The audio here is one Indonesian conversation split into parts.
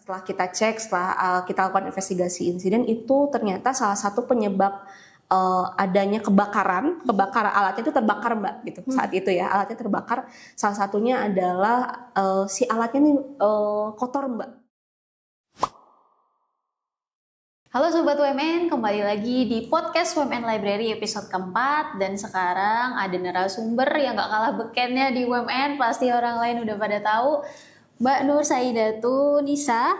setelah kita cek, setelah kita lakukan investigasi insiden, itu ternyata salah satu penyebab adanya kebakaran alatnya itu terbakar Mbak gitu. Saat itu ya alatnya terbakar, salah satunya adalah si alatnya nih kotor Mbak. Halo Sobat UMN, kembali lagi di podcast UMN Library episode keempat. Dan sekarang ada narasumber yang gak kalah bekennya di UMN, pasti orang lain udah pada tahu, Mbak Nur Saidatu Nisa.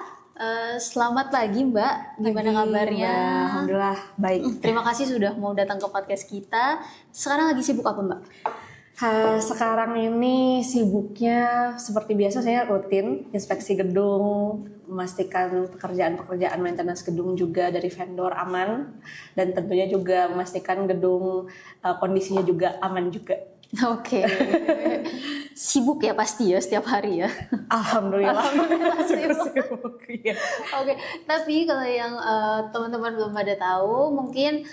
Selamat pagi Mbak, gimana kabarnya? Mbak. Alhamdulillah baik. Terima kasih sudah mau datang ke podcast kita. Sekarang lagi sibuk apa Mbak? Sekarang ini sibuknya seperti biasa, saya rutin inspeksi gedung, memastikan pekerjaan maintenance gedung juga dari vendor aman, dan tentunya juga memastikan gedung kondisinya juga aman juga. Oke. Sibuk ya pasti ya setiap hari ya. Alhamdulillah sibuk. Ya. Oke, tapi kalau yang teman-teman belum pada tahu, mungkin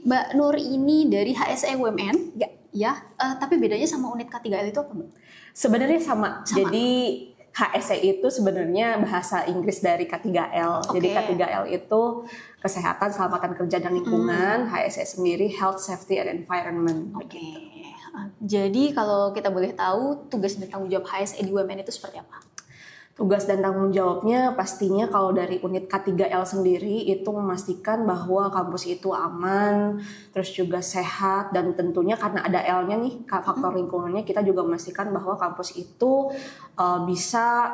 Mbak Nur ini dari HSE UMN. Ya, tapi bedanya sama unit K3L itu apa Mbak? Sebenarnya sama. Jadi HSE itu sebenarnya bahasa Inggris dari K3L. Jadi K3L itu kesehatan, keselamatan kerja dan lingkungan. HSE sendiri health, safety and environment. Jadi kalau kita boleh tahu tugas dan tanggung jawab HSE di UMN itu seperti apa? Tugas dan tanggung jawabnya pastinya kalau dari unit K3L sendiri itu memastikan bahwa kampus itu aman, terus juga sehat, dan tentunya karena ada L-nya nih, faktor lingkungannya, kita juga memastikan bahwa kampus itu bisa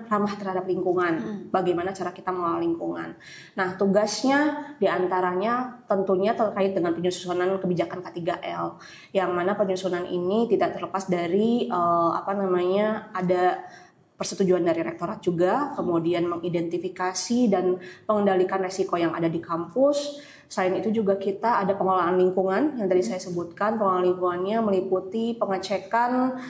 ramah terhadap lingkungan. Bagaimana cara kita mengelola lingkungan. Nah, tugasnya diantaranya tentunya terkait dengan penyusunan kebijakan K3L, yang mana penyusunan ini tidak terlepas dari ada persetujuan dari rektorat juga, kemudian mengidentifikasi dan mengendalikan resiko yang ada di kampus. Selain itu juga kita ada pengelolaan lingkungan yang tadi saya sebutkan. Pengelolaan lingkungannya meliputi pengecekan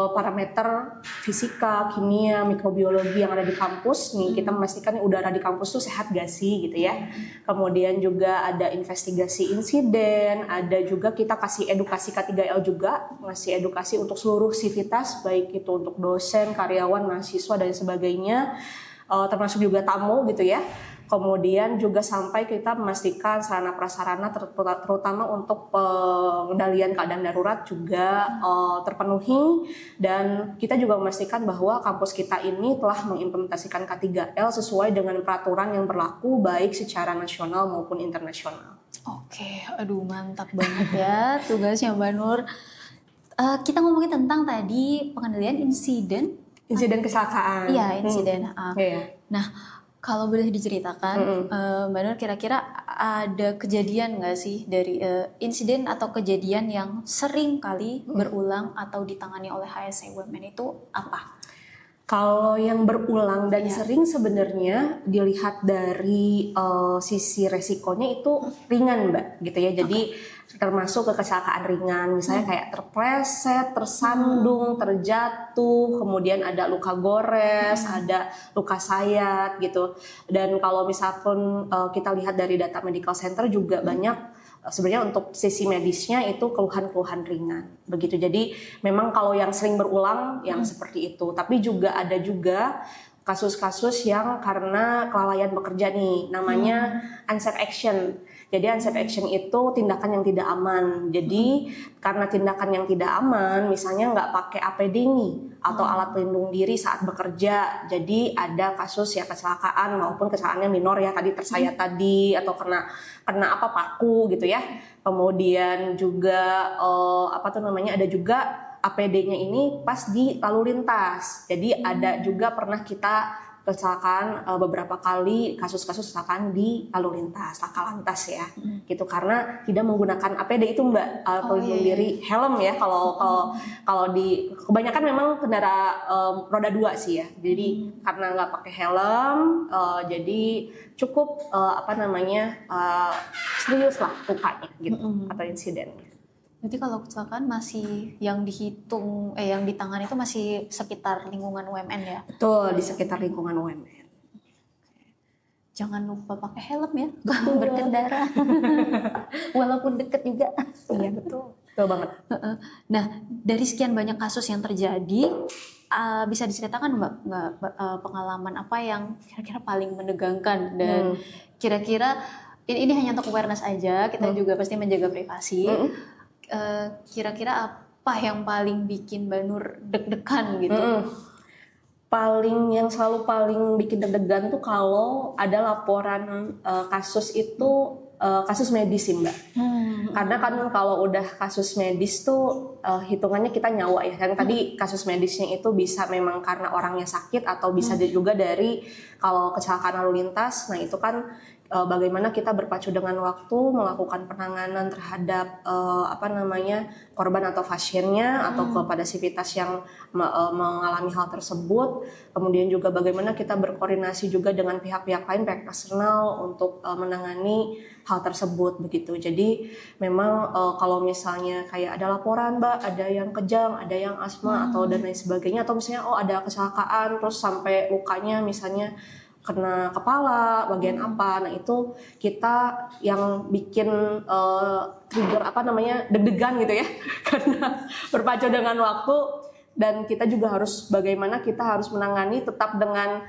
parameter fisika, kimia, mikrobiologi yang ada di kampus. Nih kita memastikan udara di kampus tuh sehat gak sih gitu ya. Kemudian juga ada investigasi insiden, ada juga kita kasih edukasi K3L juga, ngasih edukasi untuk seluruh sivitas, baik itu untuk dosen, karyawan, mahasiswa dan sebagainya, termasuk juga tamu gitu ya. Kemudian juga sampai kita memastikan sarana prasarana terutama untuk pengendalian keadaan darurat juga terpenuhi, dan kita juga memastikan bahwa kampus kita ini telah mengimplementasikan K3L sesuai dengan peraturan yang berlaku baik secara nasional maupun internasional. Oke, aduh mantap banget ya tugasnya Mbak Nur. Kita ngomongin tentang tadi pengendalian insiden kecelakaan. Iya, insiden. Nah, kalau boleh diceritakan, Mbak Nur kira-kira ada kejadian nggak sih dari insiden atau kejadian yang sering kali berulang atau ditangani oleh HSE UMN itu apa? Kalau yang berulang dan sering sebenarnya dilihat dari sisi resikonya itu ringan Mbak, gitu ya. Jadi termasuk ke kecelakaan ringan, misalnya kayak terpleset, tersandung, terjatuh, kemudian ada luka gores, ada luka sayat gitu. Dan kalau misalkan kita lihat dari data medical center juga banyak sebenarnya untuk sisi medisnya itu keluhan-keluhan ringan begitu. Jadi memang kalau yang sering berulang yang seperti itu, tapi juga ada kasus-kasus yang karena kelalaian bekerja nih, namanya unsafe action. Jadi unsafe action itu tindakan yang tidak aman. Jadi karena tindakan yang tidak aman, misalnya nggak pakai APD nih atau alat pelindung diri saat bekerja, jadi ada kasus ya kecelakaan maupun kecelakaannya minor ya tadi tersayat tadi atau kena paku gitu ya. Kemudian juga ada juga APD-nya ini pas di lalu lintas. Jadi ada juga pernah kita kecelakaan beberapa kali kasus-kasus kecelakaan di lalu lintas, laka lantas ya, gitu karena tidak menggunakan APD itu Mbak, pelindung diri, helm ya kalau di kebanyakan memang kendaraan roda 2 sih ya, jadi karena nggak pakai helm, jadi cukup serius lah lukanya gitu atau insidennya. Berarti kalau kecelakaan masih yang yang ditangani itu masih sekitar lingkungan UMN ya? Betul, di sekitar lingkungan UMN. Jangan lupa pakai helm ya kalau berkendara. Walaupun deket juga. Iya betul. Betul banget. Nah, dari sekian banyak kasus yang terjadi, bisa diceritakan Mbak, pengalaman apa yang kira-kira paling menegangkan dan kira-kira ini hanya untuk awareness aja, kita juga pasti menjaga privasi. Kira-kira apa yang paling bikin Mbak Nur deg-degan gitu? Yang selalu paling bikin deg-degan tuh kalau ada laporan kasus itu kasus medis sih Mbak. Karena kan kalau udah kasus medis tuh hitungannya kita nyawa ya. Kan tadi kasus medisnya itu bisa memang karena orangnya sakit atau bisa juga dari kalau kecelakaan lalu lintas. Nah itu kan bagaimana kita berpacu dengan waktu melakukan penanganan terhadap korban atau pasiennya atau kepada sivitas yang mengalami hal tersebut. Kemudian juga bagaimana kita berkoordinasi juga dengan pihak-pihak lain, pihak eksternal untuk menangani hal tersebut begitu. Jadi memang kalau misalnya kayak ada laporan Mbak, ada yang kejang, ada yang asma atau dan lain sebagainya, atau misalnya ada kecelakaan terus sampai lukanya misalnya kena kepala bagian apa, nah itu kita yang bikin trigger deg-degan gitu ya karena berpacu dengan waktu dan kita juga harus bagaimana kita harus menangani tetap dengan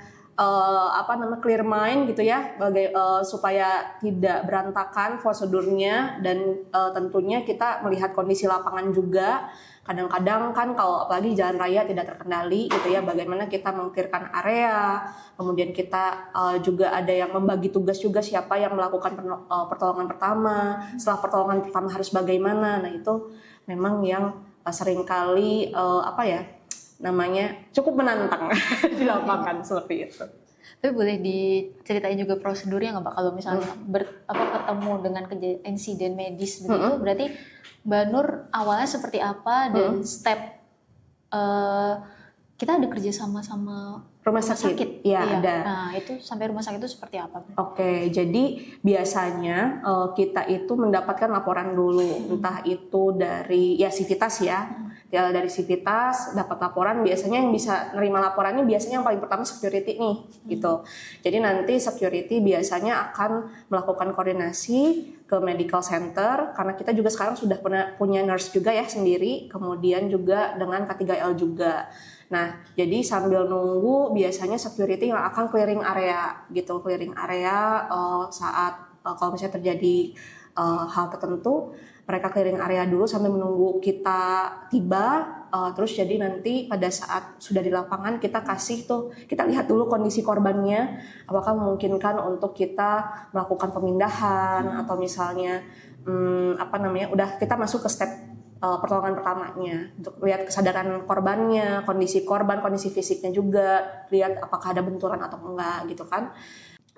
clear mind gitu ya supaya tidak berantakan prosedurnya dan tentunya kita melihat kondisi lapangan juga. Kadang-kadang kan kalau apalagi jalan raya tidak terkendali gitu ya, bagaimana kita mengclearkan area, kemudian kita juga ada yang membagi tugas juga siapa yang melakukan pertolongan pertama, setelah pertolongan pertama harus bagaimana. Nah itu memang yang seringkali cukup menantang di lapangan seperti itu. Tapi boleh diceritain juga prosedurnya nggak Pak? Kalau misalnya ketemu dengan insiden medis begitu, berarti Mbak Nur awalnya seperti apa dan step kita ada kerjasama sama rumah sakit. Ya, iya, ada. Nah itu sampai rumah sakit itu seperti apa? Oke, jadi biasanya kita itu mendapatkan laporan dulu, entah itu dari sivitas ya. Dari sivitas dapat laporan, biasanya yang bisa nerima laporannya biasanya yang paling pertama security nih gitu. Jadi nanti security biasanya akan melakukan koordinasi ke medical center karena kita juga sekarang sudah punya nurse juga ya sendiri, kemudian juga dengan K3L juga. Nah, jadi sambil nunggu biasanya security yang akan clearing area gitu, saat kalau misalnya terjadi hal tertentu, mereka clearing area dulu sambil menunggu kita tiba. Terus jadi nanti pada saat sudah di lapangan kita lihat dulu kondisi korbannya, apakah memungkinkan untuk kita melakukan pemindahan atau misalnya udah kita masuk ke step pertolongan pertamanya untuk lihat kesadaran korbannya, kondisi korban, kondisi fisiknya juga, lihat apakah ada benturan atau enggak gitu kan.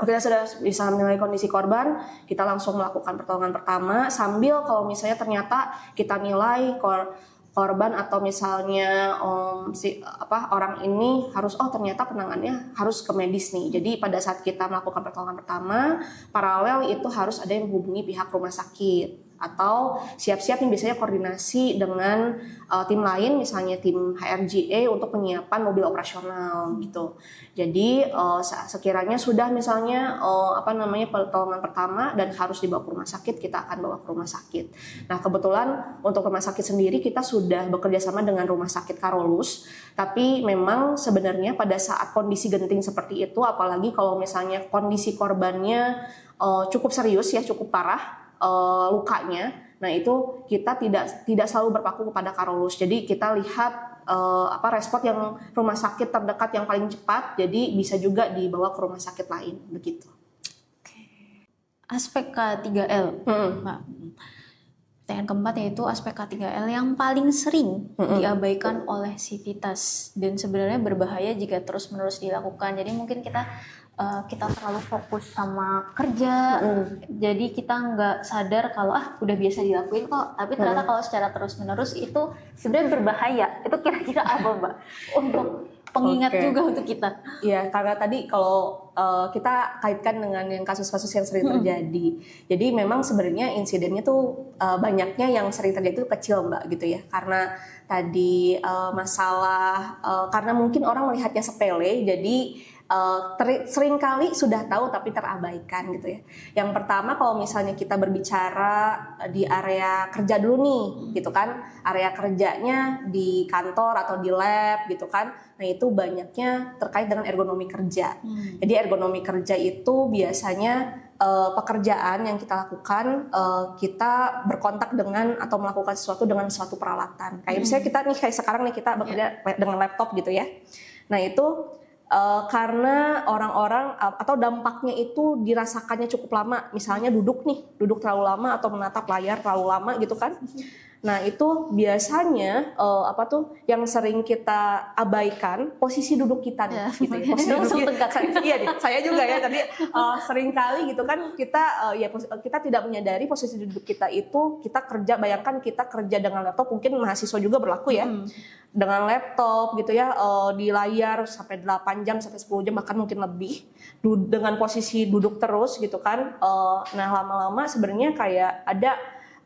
Kita sudah bisa menilai kondisi korban, kita langsung melakukan pertolongan pertama sambil kalau misalnya ternyata kita nilai korban atau misalnya orang ini ternyata penanganannya harus ke medis nih. Jadi pada saat kita melakukan pertolongan pertama, paralel itu harus ada yang menghubungi pihak rumah sakit atau siap-siap nih biasanya koordinasi dengan tim lain, misalnya tim HRGA untuk penyiapan mobil operasional gitu. Jadi sekiranya sudah misalnya pertolongan pertama dan harus dibawa ke rumah sakit, kita akan bawa ke rumah sakit. Nah kebetulan untuk rumah sakit sendiri kita sudah bekerja sama dengan rumah sakit Karolus, tapi memang sebenarnya pada saat kondisi genting seperti itu, apalagi kalau misalnya kondisi korbannya cukup serius ya, cukup parah lukanya, nah itu kita tidak selalu berpaku kepada Karolus. Jadi kita lihat respon yang rumah sakit terdekat yang paling cepat, jadi bisa juga dibawa ke rumah sakit lain begitu. Aspek K3L, Mbak. Pertanyaan keempat yaitu aspek K3L yang paling sering diabaikan oleh sivitas dan sebenarnya berbahaya jika terus-menerus dilakukan. Jadi mungkin kita terlalu fokus sama kerja, jadi kita nggak sadar kalau udah biasa dilakuin kok, tapi ternyata kalau secara terus-menerus itu sebenarnya berbahaya. Itu kira-kira apa Mbak? Untuk pengingat juga untuk kita. Iya, karena tadi kalau kita kaitkan dengan yang kasus-kasus yang sering terjadi. Jadi memang sebenarnya insidennya tuh banyaknya yang sering terjadi itu kecil Mbak gitu ya. Karena tadi masalah karena mungkin orang melihatnya sepele, jadi seringkali sudah tahu tapi terabaikan gitu ya. Yang pertama kalau misalnya kita berbicara di area kerja dulu nih gitu kan, area kerjanya di kantor atau di lab gitu kan. Nah itu banyaknya terkait dengan ergonomi kerja. Jadi ergonomi kerja itu biasanya pekerjaan yang kita lakukan, kita berkontak dengan atau melakukan sesuatu dengan suatu peralatan. Kayak misalnya kita nih kayak sekarang nih kita bekerja dengan laptop gitu ya. Nah itu karena orang-orang atau dampaknya itu dirasakannya cukup lama, misalnya duduk terlalu lama atau menatap layar terlalu lama gitu kan. Nah itu biasanya yang sering kita abaikan posisi duduk kita nih, gitu ya. Posisi duduk kita, iya nih, saya juga ya tadi sering kali gitu kan kita tidak menyadari posisi duduk kita itu kita kerja, bayangkan kita kerja dengan laptop, mungkin mahasiswa juga berlaku ya. Dengan laptop gitu ya di layar sampai 8 jam sampai 10 jam bahkan mungkin lebih dengan posisi duduk terus gitu kan. Nah lama-lama sebenarnya kayak ada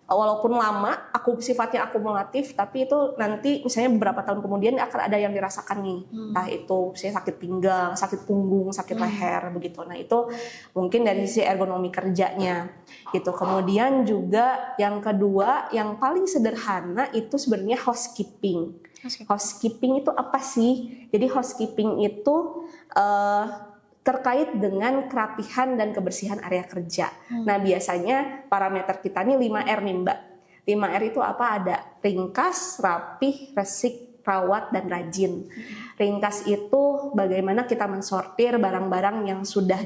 walaupun lama sifatnya akumulatif tapi itu nanti misalnya beberapa tahun kemudian akan ada yang dirasakan nih. Entah itu misalnya sakit pinggang, sakit punggung, sakit leher begitu. Nah itu mungkin dari sisi ergonomi kerjanya gitu. Kemudian juga yang kedua yang paling sederhana itu sebenarnya housekeeping. Housekeeping itu apa sih? Jadi housekeeping itu terkait dengan kerapihan dan kebersihan area kerja. Nah biasanya parameter kita nih 5R nih Mbak. 5R itu apa? Ada ringkas, rapih, resik, rawat, dan rajin. Ringkas itu bagaimana kita mensortir barang-barang yang sudah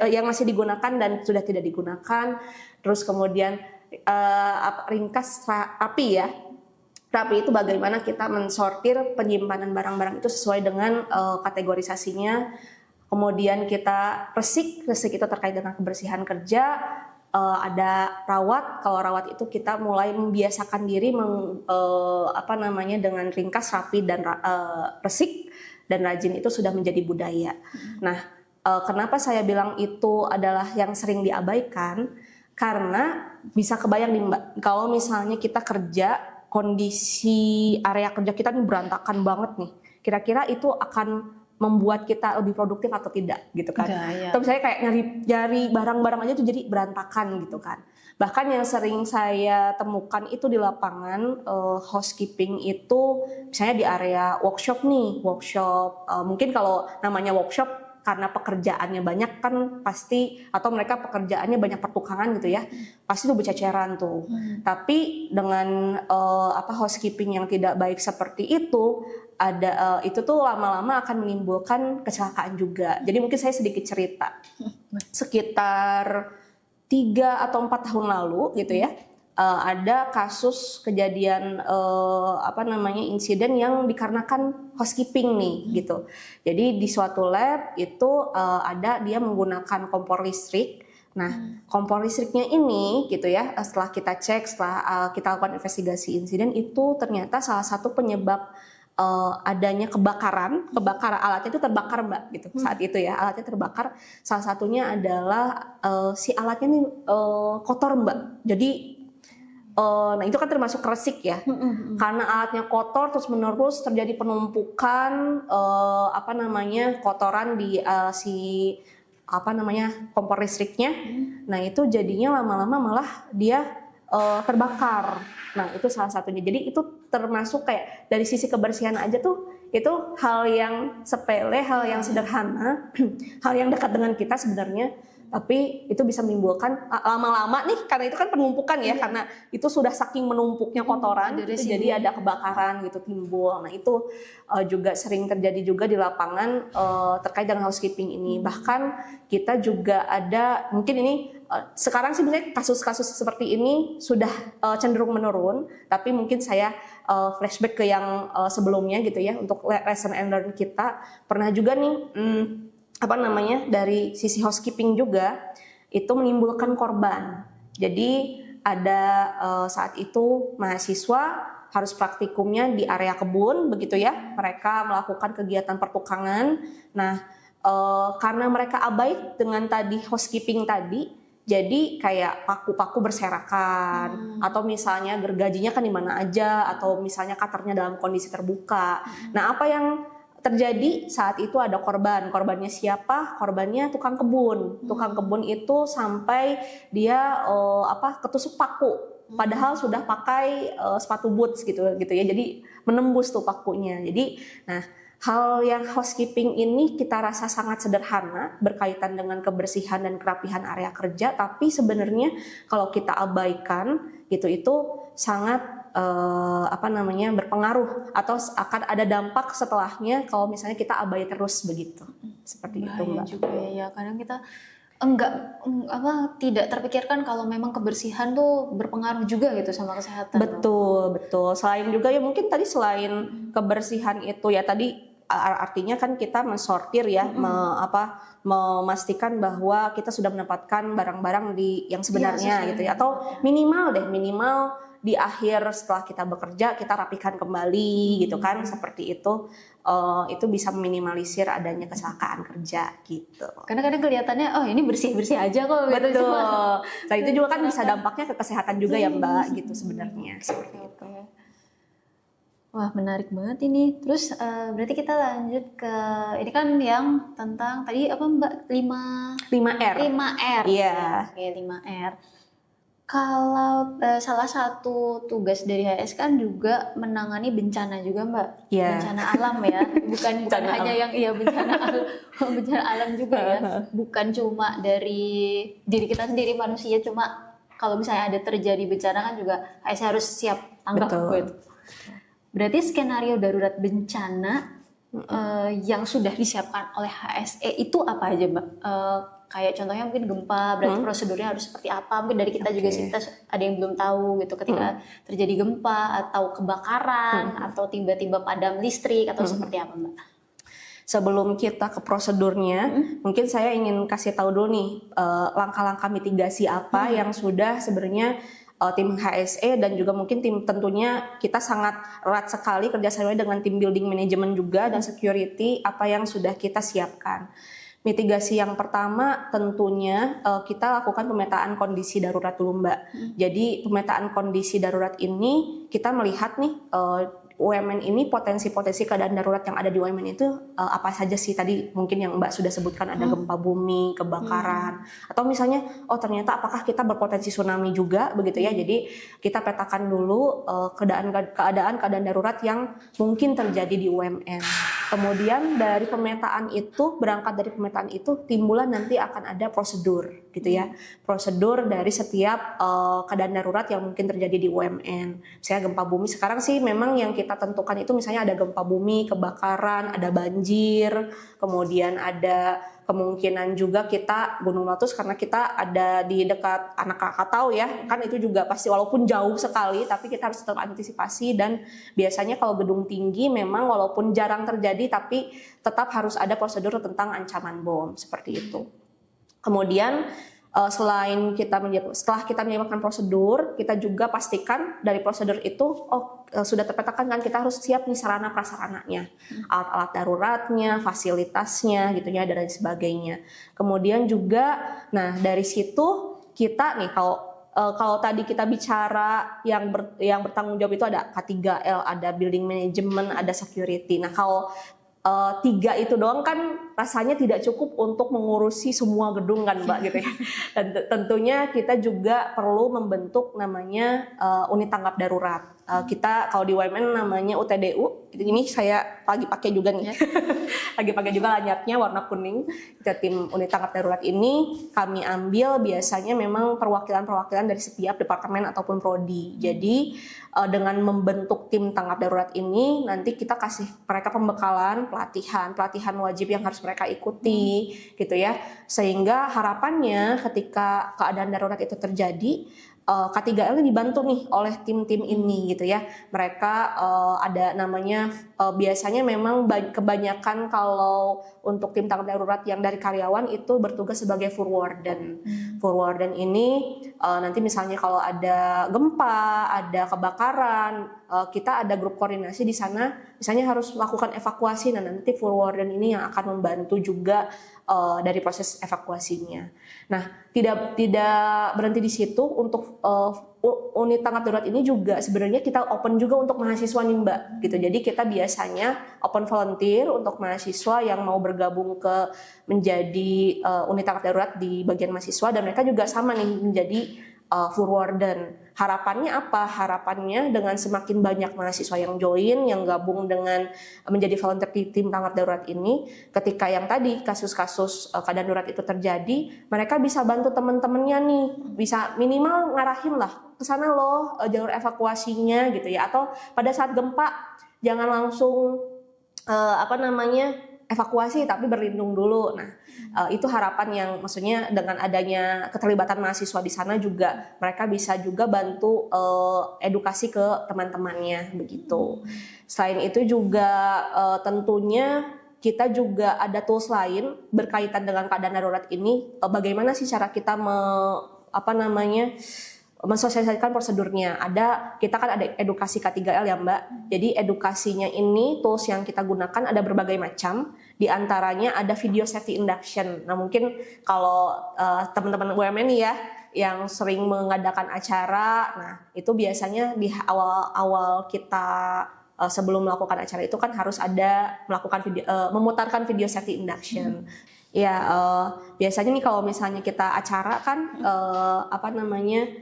yang masih digunakan dan sudah tidak digunakan. Terus kemudian ringkas, rapi ya. Rapi itu bagaimana kita mensortir penyimpanan barang-barang itu sesuai dengan kategorisasinya. Kemudian kita resik itu terkait dengan kebersihan kerja. Ada rawat, kalau rawat itu kita mulai membiasakan diri dengan ringkas, rapi, dan resik, dan rajin itu sudah menjadi budaya. Nah, kenapa saya bilang itu adalah yang sering diabaikan? Karena bisa kebayang nih Mbak, kalau misalnya kita kerja kondisi area kerja kita nih berantakan banget nih, kira-kira itu akan membuat kita lebih produktif atau tidak gitu kan? Atau misalnya kayak nyari barang-barang aja tuh jadi berantakan gitu kan? Bahkan yang sering saya temukan itu di lapangan housekeeping itu misalnya di area workshop mungkin kalau namanya workshop karena pekerjaannya banyak kan pasti, atau mereka pekerjaannya banyak pertukangan gitu ya, pasti tuh berceceran tuh. Tapi dengan housekeeping yang tidak baik seperti itu, itu tuh lama-lama akan menimbulkan kecelakaan juga. Jadi mungkin saya sedikit cerita. Sekitar 3 atau 4 tahun lalu gitu ya, ada kasus kejadian insiden yang dikarenakan housekeeping nih gitu. Jadi di suatu lab itu dia menggunakan kompor listrik. Nah, kompor listriknya ini gitu ya, setelah kita cek, setelah kita lakukan investigasi insiden, itu ternyata salah satu penyebab adanya kebakaran alatnya itu terbakar Mbak gitu. Saat itu ya alatnya terbakar, salah satunya adalah si alatnya nih kotor Mbak. Jadi nah itu kan termasuk resik ya, karena alatnya kotor terus menerus terjadi penumpukan kotoran di kompor listriknya. Nah itu jadinya lama-lama malah dia terbakar. Nah itu salah satunya. Jadi itu termasuk kayak dari sisi kebersihan aja tuh itu hal yang sepele, hal yang sederhana, hal yang dekat dengan kita sebenarnya. Tapi itu bisa menimbulkan lama-lama nih, karena itu kan penumpukan ya, karena itu sudah saking menumpuknya kotoran, itu jadi ada kebakaran gitu timbul. Nah itu juga sering terjadi juga di lapangan terkait dengan housekeeping ini. Bahkan kita juga ada, mungkin ini sekarang sih sebenarnya kasus-kasus seperti ini sudah cenderung menurun, tapi mungkin saya flashback ke yang sebelumnya gitu ya, untuk lesson and learn kita. Pernah juga nih dari sisi housekeeping juga itu menimbulkan korban. Jadi ada saat itu mahasiswa harus praktikumnya di area kebun begitu ya. Mereka melakukan kegiatan pertukangan. Nah, karena mereka abai dengan tadi housekeeping tadi, jadi kayak paku-paku berserakan, atau misalnya gergajinya kan di mana aja, atau misalnya cutternya dalam kondisi terbuka. Nah, apa yang terjadi saat itu ada korban. Korbannya siapa? Korbannya tukang kebun. Tukang kebun itu sampai dia ketusuk paku. Padahal sudah pakai sepatu boots gitu ya. Jadi menembus tuh pakunya. Jadi, nah, hal yang housekeeping ini kita rasa sangat sederhana berkaitan dengan kebersihan dan kerapihan area kerja, tapi sebenarnya kalau kita abaikan gitu itu sangat berpengaruh atau akan ada dampak setelahnya kalau misalnya kita abai terus begitu. Seperti itu, Mbak. Juga ya, kadang kita tidak terpikirkan kalau memang kebersihan tuh berpengaruh juga gitu sama kesehatan. Betul. Selain juga ya mungkin tadi selain kebersihan itu ya tadi artinya kan kita mensortir ya, memastikan bahwa kita sudah mendapatkan barang-barang yang sebenarnya gitu ya, atau minimal di akhir setelah kita bekerja kita rapikan kembali gitu kan, seperti itu bisa meminimalisir adanya kecelakaan kerja gitu. Karena kadang kelihatannya ini bersih aja kok. Betul. Nah itu juga kan bisa dampaknya ke kesehatan juga ya Mbak gitu sebenarnya. Seperti itu. Wah menarik banget ini. Terus berarti kita lanjut ke ini kan yang tentang tadi apa Mbak 5R. 5R. Iya. Oke 5R. Kalau salah satu tugas dari HS kan juga menangani bencana juga Mbak, bencana alam ya, bukan hanya yang bencana alam juga ya, bukan cuma dari diri kita sendiri manusia, cuma kalau misalnya ada terjadi bencana kan juga HS harus siap tanggap gitu. Berarti skenario darurat bencana yang sudah disiapkan oleh HSE itu apa aja Mbak? Kayak contohnya mungkin gempa, berarti prosedurnya harus seperti apa? Mungkin dari kita juga sih, kita ada yang belum tahu gitu ketika terjadi gempa atau kebakaran atau tiba-tiba padam listrik atau seperti apa Mbak? Sebelum kita ke prosedurnya, mungkin saya ingin kasih tahu dulu nih langkah-langkah mitigasi apa yang sudah sebenarnya tim HSE dan juga mungkin tim tentunya kita sangat erat sekali kerjasamanya dengan tim building management juga dan security apa yang sudah kita siapkan. Mitigasi yang pertama tentunya kita lakukan pemetaan kondisi darurat dulu Mbak. Jadi pemetaan kondisi darurat ini kita melihat nih UMN ini potensi-potensi keadaan darurat yang ada di UMN itu apa saja sih, tadi mungkin yang Mbak sudah sebutkan ada gempa bumi, kebakaran, atau misalnya ternyata apakah kita berpotensi tsunami juga begitu ya. Jadi kita petakan dulu keadaan darurat yang mungkin terjadi di UMN. Kemudian dari pemetaan itu timbulan nanti akan ada prosedur gitu ya. Prosedur dari setiap keadaan darurat yang mungkin terjadi di UMN. Misalnya gempa bumi, sekarang sih memang yang kita tentukan itu misalnya ada gempa bumi, kebakaran, ada banjir, kemudian ada kemungkinan juga kita gunung meletus karena kita ada di dekat anak Krakatau ya, kan itu juga pasti walaupun jauh sekali tapi kita harus tetap antisipasi. Dan biasanya kalau gedung tinggi memang walaupun jarang terjadi tapi tetap harus ada prosedur tentang ancaman bom seperti itu. Kemudian setelah kita menyiapkan prosedur, kita juga pastikan dari prosedur itu sudah terpetakan kan, kita harus siap nih sarana prasarananya, alat-alat daruratnya, fasilitasnya gitu ya dan lain sebagainya. Kemudian juga dari situ kita nih kalau tadi kita bicara yang bertanggung jawab itu ada K3L, ada building management, ada security. Nah kalau 3 itu doang kan rasanya tidak cukup untuk mengurusi semua gedung kan Mbak gitu ya. Dan tentunya kita juga perlu membentuk namanya unit tanggap darurat. Kita kalau di UMN namanya UTDU. Ini saya lagi pakai juga nih. Lagi pakai juga lanyardnya warna kuning. Kita tim unit tanggap darurat ini kami ambil biasanya memang perwakilan dari setiap departemen ataupun prodi. Jadi dengan membentuk tim tanggap darurat ini nanti kita kasih mereka pembekalan, pelatihan wajib yang harus mereka ikuti gitu ya, sehingga harapannya ketika keadaan darurat itu terjadi K3L ini dibantu nih oleh tim-tim ini gitu ya. Mereka ada namanya biasanya memang kebanyakan kalau untuk tim tanggap darurat yang dari karyawan itu bertugas sebagai forwarden. Forwarden ini nanti misalnya kalau ada gempa, ada kebakaran, kita ada grup koordinasi di sana misalnya harus melakukan evakuasi. Nah, nanti full warden ini yang akan membantu juga dari proses evakuasinya. Nah, tidak berhenti di situ. Untuk unit tanggap darurat ini juga sebenarnya kita open juga untuk mahasiswa nih Mbak gitu. Jadi kita biasanya open volunteer untuk mahasiswa yang mau bergabung ke menjadi unit tanggap darurat di bagian mahasiswa, dan mereka juga sama nih menjadi full warden. Harapannya apa? Harapannya dengan semakin banyak mahasiswa yang join, yang gabung dengan menjadi volunteer di tim tanggap darurat ini, ketika yang tadi kasus-kasus keadaan darurat itu terjadi, mereka bisa bantu teman-temannya nih, bisa minimal ngarahin lah ke sana loh jalur evakuasinya gitu ya. Atau pada saat gempa jangan langsung evakuasi, tapi berlindung dulu. Nah, itu harapan yang maksudnya dengan adanya keterlibatan mahasiswa di sana juga mereka bisa juga bantu edukasi ke teman-temannya begitu. Selain itu juga tentunya kita juga ada tools lain berkaitan dengan keadaan darurat ini. Bagaimana sih cara kita mensosialisasikan prosedurnya. Kita kan ada edukasi K3L ya Mbak. Jadi edukasinya ini, tools yang kita gunakan ada berbagai macam. Di antaranya ada video safety induction. Nah, mungkin kalau teman-teman UMN ya yang sering mengadakan acara, nah itu biasanya di awal-awal kita sebelum melakukan acara itu kan harus ada melakukan memutarkan video safety induction. Ya, biasanya nih kalau misalnya kita acara kan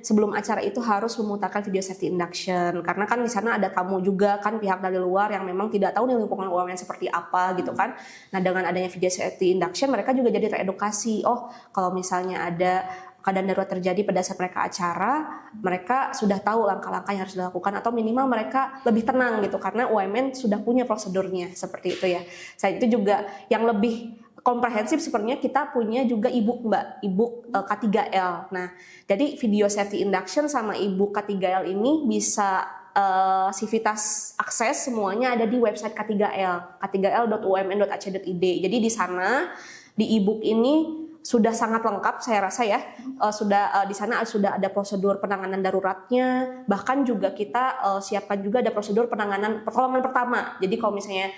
sebelum acara itu harus memutarkan video safety induction, karena kan di sana ada tamu juga kan, pihak dari luar yang memang tidak tahu nih lingkungan UMN seperti apa gitu kan. Nah, dengan adanya video safety induction mereka juga jadi teredukasi. Oh, kalau misalnya ada keadaan darurat terjadi pada saat mereka acara, mereka sudah tahu langkah-langkah yang harus dilakukan, atau minimal mereka lebih tenang gitu karena UMN sudah punya prosedurnya seperti itu ya. Selain itu juga yang lebih komprehensif sebenarnya kita punya juga e-book Mbak, e-book K3L. Nah, jadi video safety induction sama e-book K3L ini bisa Civitas akses semuanya ada di website K3L, k3l.umn.ac.id. Jadi di sana di e-book ini sudah sangat lengkap saya rasa ya. Di sana sudah ada prosedur penanganan daruratnya, bahkan juga kita siapkan juga ada prosedur penanganan pertolongan pertama. Jadi kalau misalnya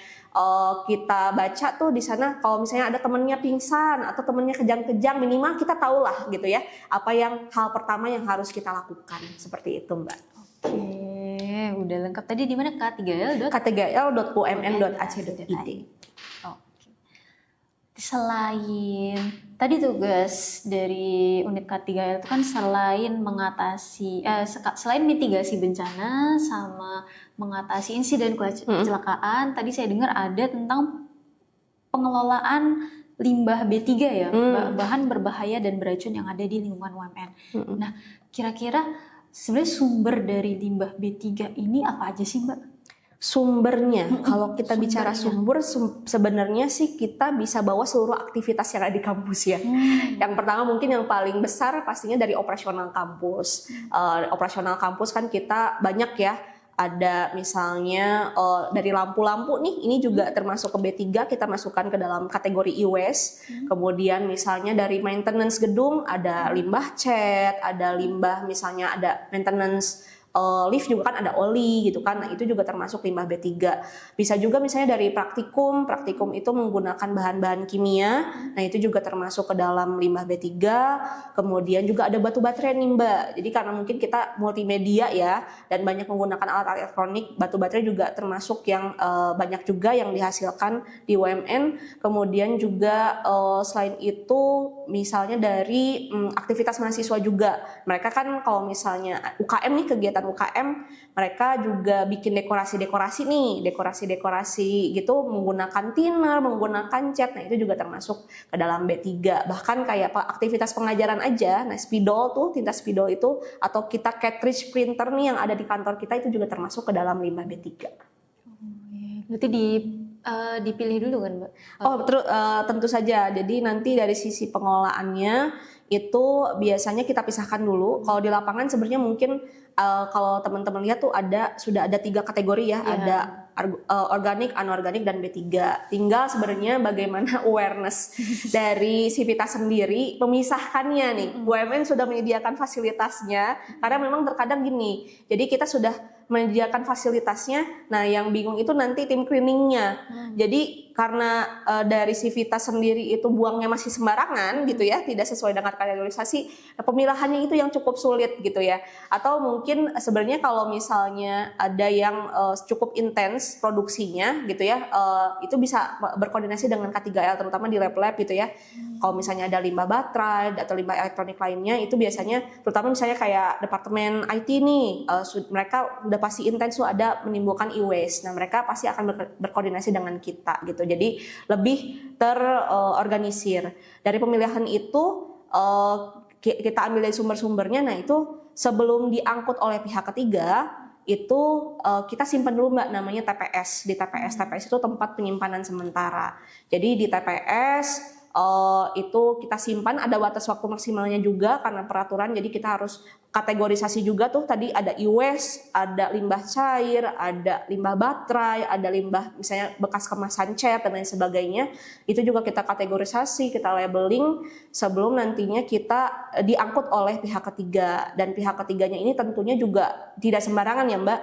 kita baca tuh di sana, kalau misalnya ada temennya pingsan atau temennya kejang-kejang, minimal kita tahu lah gitu ya apa yang hal pertama yang harus kita lakukan, seperti itu Mbak. Oke, udah lengkap. Tadi di mana? k3l.umn.ac.id. Selain tadi tugas dari unit K3L itu kan selain mitigasi bencana sama mengatasi insiden kecelakaan, tadi saya dengar ada tentang pengelolaan limbah B3 ya, bahan berbahaya dan beracun yang ada di lingkungan UMN. Nah, kira-kira sebenarnya sumber dari limbah B3 ini apa aja sih Mbak? Sumbernya, kalau kita bicara sumber, sebenarnya sih kita bisa bawa seluruh aktivitas yang ada di kampus ya. Yang pertama mungkin yang paling besar pastinya dari operasional kampus. Operasional kampus kan kita banyak ya. Ada misalnya dari lampu-lampu nih, ini juga termasuk ke B3, kita masukkan ke dalam kategori e-waste. Kemudian misalnya dari maintenance gedung ada limbah cat, ada limbah misalnya ada maintenance lift juga kan ada oli gitu kan. Nah, itu juga termasuk limbah B3. Bisa juga misalnya dari praktikum itu menggunakan bahan-bahan kimia. Nah, itu juga termasuk ke dalam limbah B3. Kemudian juga ada batu baterai nih Mbak. Jadi karena mungkin kita multimedia ya dan banyak menggunakan alat elektronik, batu baterai juga termasuk yang banyak juga yang dihasilkan di UMN. Kemudian juga selain itu misalnya dari aktivitas mahasiswa juga. Mereka kan kalau misalnya UKM nih, kegiatan UKM, mereka juga bikin dekorasi gitu menggunakan thinner, menggunakan cat. Nah, itu juga termasuk ke dalam B3. Bahkan kayak aktivitas pengajaran aja, nah spidol tuh, tinta spidol itu, atau kita cartridge printer nih yang ada di kantor kita, itu juga termasuk ke dalam limbah B3. Berarti dipilih dulu kan Mbak? Tentu saja. Jadi nanti dari sisi pengelolaannya itu biasanya kita pisahkan dulu. Kalau di lapangan sebenarnya mungkin kalau teman-teman lihat tuh sudah ada 3 kategori ya, ada organik, anorganik, dan B3. Tinggal sebenarnya bagaimana awareness dari Civitas sendiri memisahkannya nih. UMN sudah menyediakan fasilitasnya, karena memang terkadang gini. Jadi kita sudah menyediakan fasilitasnya. Nah, yang bingung itu nanti tim cleaningnya. Jadi karena dari Civitas sendiri itu buangnya masih sembarangan gitu ya, tidak sesuai dengan kategorisasi, nah, pemilahannya itu yang cukup sulit gitu ya. Atau mungkin sebenarnya kalau misalnya ada yang cukup intens produksinya gitu ya, itu bisa berkoordinasi dengan K3L terutama di lab-lab gitu ya. Kalau misalnya ada limbah baterai atau limbah elektronik lainnya, itu biasanya terutama misalnya kayak departemen IT nih, mereka udah pasti intens tuh ada menimbulkan e-waste. Nah, mereka pasti akan berkoordinasi dengan kita gitu. Jadi lebih terorganisir. Dari pemilihan itu kita ambil dari sumber-sumbernya. Nah, itu sebelum diangkut oleh pihak ketiga itu kita simpan dulu Mbak, namanya TPS. Di TPS itu tempat penyimpanan sementara. Jadi di TPS itu kita simpan, ada batas waktu maksimalnya juga karena peraturan, jadi kita harus kategorisasi juga tuh, tadi ada e-waste, ada limbah cair, ada limbah baterai, ada limbah misalnya bekas kemasan cat dan lain sebagainya. Itu juga kita kategorisasi, kita labeling sebelum nantinya kita diangkut oleh pihak ketiga. Dan pihak ketiganya ini tentunya juga tidak sembarangan ya Mbak,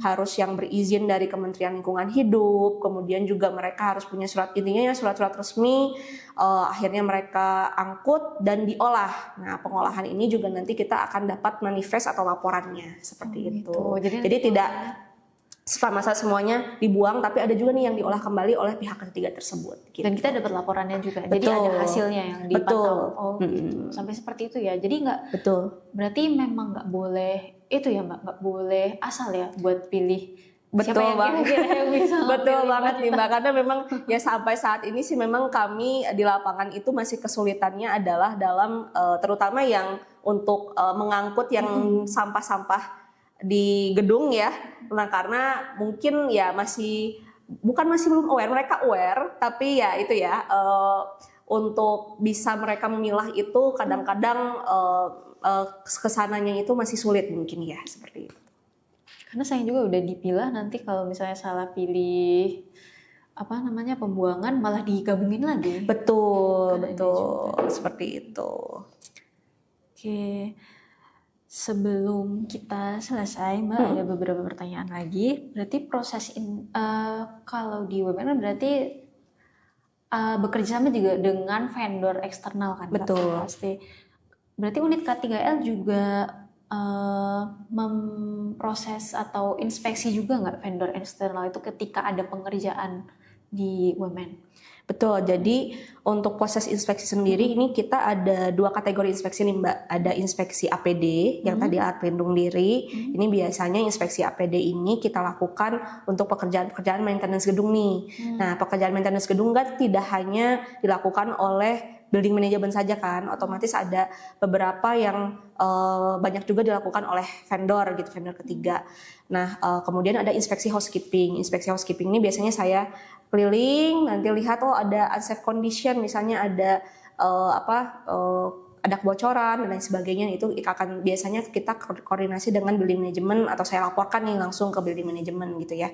harus yang berizin dari Kementerian Lingkungan Hidup, kemudian juga mereka harus punya surat, intinya ya surat-surat resmi. Akhirnya mereka angkut dan diolah. Nah, pengolahan ini juga nanti kita akan dapat manifest atau laporannya seperti itu. Jadi tidak sama-sama semuanya dibuang, tapi ada juga nih yang diolah kembali oleh pihak ketiga tersebut. Gitu. Dan kita dapat laporannya juga. Betul. Jadi ada hasilnya yang dipantau. Betul. Oh, sampai seperti itu ya. Jadi nggak. Betul. Berarti memang nggak boleh itu ya Mbak, nggak boleh asal ya buat pilih. Betul banget, betul banget nih Mbak, karena memang ya sampai saat ini sih memang kami di lapangan itu masih kesulitannya adalah dalam terutama yang untuk mengangkut yang sampah-sampah di gedung ya. Nah, karena mungkin ya masih belum aware, mereka aware, tapi ya itu ya untuk bisa mereka memilah itu kadang-kadang kesananya itu masih sulit mungkin ya, seperti itu. Karena saya juga udah dipilah, nanti kalau misalnya salah pilih pembuangan malah digabungin lagi. Betul, seperti itu. Oke. Sebelum kita selesai Mbak, ada beberapa pertanyaan lagi. Berarti proses kalau di WMN berarti bekerja sama juga dengan vendor eksternal kan? Betul. Pasti. Berarti unit K3L juga memproses atau inspeksi juga nggak vendor eksternal itu ketika ada pengerjaan di WMN? Betul, jadi untuk proses inspeksi sendiri ini kita ada 2 kategori inspeksi nih Mbak. Ada inspeksi APD yang tadi alat pelindung diri. Ini biasanya inspeksi APD ini kita lakukan untuk pekerjaan-pekerjaan maintenance gedung nih. Nah, pekerjaan maintenance gedung kan tidak hanya dilakukan oleh building manajemen saja kan, otomatis ada beberapa yang banyak juga dilakukan oleh vendor gitu, vendor ketiga. Nah, kemudian ada inspeksi housekeeping. Inspeksi housekeeping ini biasanya saya keliling, nanti lihat ada unsafe condition, misalnya ada ada kebocoran dan lain sebagainya, itu akan biasanya kita koordinasi dengan building management atau saya laporkan nih langsung ke building management gitu ya.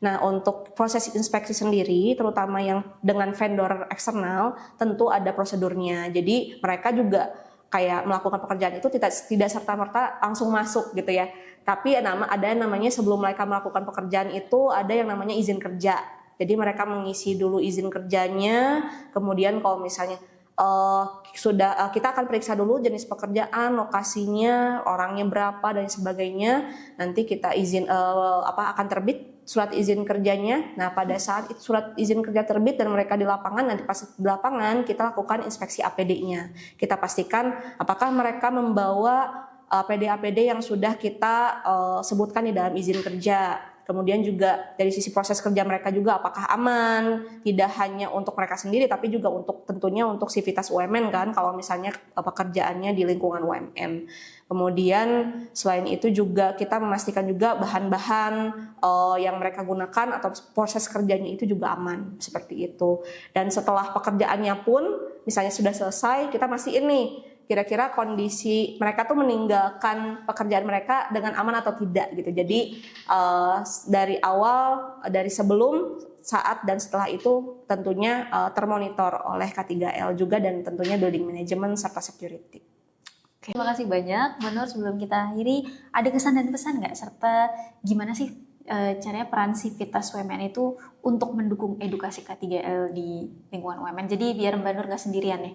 Nah, untuk proses inspeksi sendiri terutama yang dengan vendor eksternal tentu ada prosedurnya. Jadi mereka juga kayak melakukan pekerjaan itu tidak serta-merta langsung masuk gitu ya. Tapi ada namanya sebelum mereka melakukan pekerjaan itu ada yang namanya izin kerja. Jadi mereka mengisi dulu izin kerjanya, kemudian kalau misalnya kita akan periksa dulu jenis pekerjaan, lokasinya, orangnya berapa dan sebagainya. Nanti kita akan terbit surat izin kerjanya. Nah, pada saat surat izin kerja terbit dan mereka di lapangan, nanti pas di lapangan kita lakukan inspeksi APD-nya. Kita pastikan apakah mereka membawa APD-APD yang sudah kita sebutkan di dalam izin kerja. Kemudian juga dari sisi proses kerja mereka juga apakah aman, tidak hanya untuk mereka sendiri tapi juga tentunya untuk Civitas UMN kan, kalau misalnya pekerjaannya di lingkungan UMN. Kemudian selain itu juga kita memastikan juga bahan-bahan yang mereka gunakan atau proses kerjanya itu juga aman, seperti itu. Dan setelah pekerjaannya pun misalnya sudah selesai, kita mastiin nih kira-kira kondisi mereka tuh meninggalkan pekerjaan mereka dengan aman atau tidak gitu. Jadi dari awal, dari sebelum, saat, dan setelah itu tentunya termonitor oleh K3L juga dan tentunya building management serta security. Terima kasih banyak. Menurut sebelum kita akhiri, ada kesan dan pesan nggak? Serta gimana sih caranya peran Civitas UMN itu untuk mendukung edukasi K3L di lingkungan UMN? Jadi biar Mbak Nur nggak sendirian nih.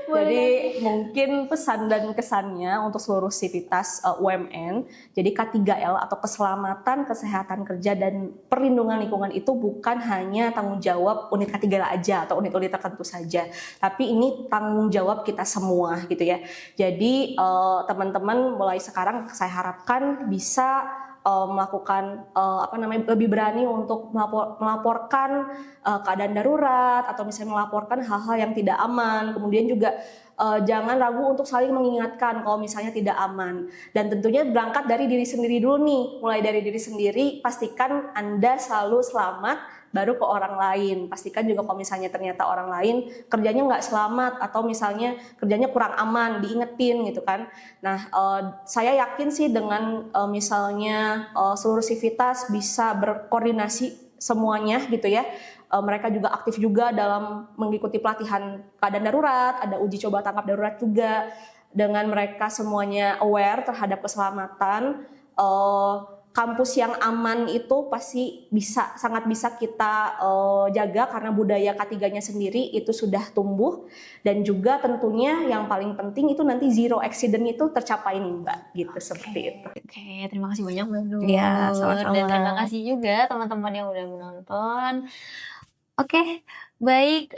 Jadi mungkin pesan dan kesannya untuk seluruh Civitas UMN, jadi K3L atau keselamatan, kesehatan kerja dan perlindungan lingkungan itu bukan hanya tanggung jawab unit K3L aja atau unit-unit tertentu saja, tapi ini tanggung jawab kita semua gitu ya. Jadi teman-teman mulai sekarang saya harapkan bisa melakukan lebih berani untuk melaporkan keadaan darurat atau misalnya melaporkan hal-hal yang tidak aman. Kemudian juga jangan ragu untuk saling mengingatkan kalau misalnya tidak aman. Dan tentunya berangkat dari diri sendiri dulu nih. Mulai dari diri sendiri, pastikan Anda selalu selamat baru ke orang lain. Pastikan juga kalau misalnya ternyata orang lain kerjanya nggak selamat atau misalnya kerjanya kurang aman, diingetin gitu kan. Nah, saya yakin sih dengan misalnya seluruh Civitas bisa berkoordinasi semuanya gitu ya. Mereka juga aktif juga dalam mengikuti pelatihan keadaan darurat, ada uji coba tangkap darurat juga. Dengan mereka semuanya aware terhadap keselamatan, kampus yang aman itu pasti sangat bisa kita jaga karena budaya K3-nya sendiri itu sudah tumbuh, dan juga tentunya yang paling penting itu nanti zero accident itu tercapai nih Mbak, gitu. Seperti itu. Oke, terima kasih banyak Mbak Nur. Ya, sama-sama. Dan terima kasih juga teman-teman yang udah menonton. Oke, baik,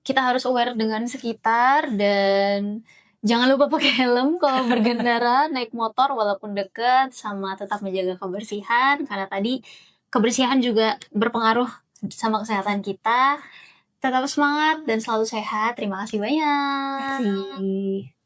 kita harus aware dengan sekitar dan jangan lupa pakai helm kalau berkendara, naik motor walaupun dekat, sama tetap menjaga kebersihan karena tadi kebersihan juga berpengaruh sama kesehatan kita. Tetap semangat dan selalu sehat. Terima kasih banyak. Terima kasih.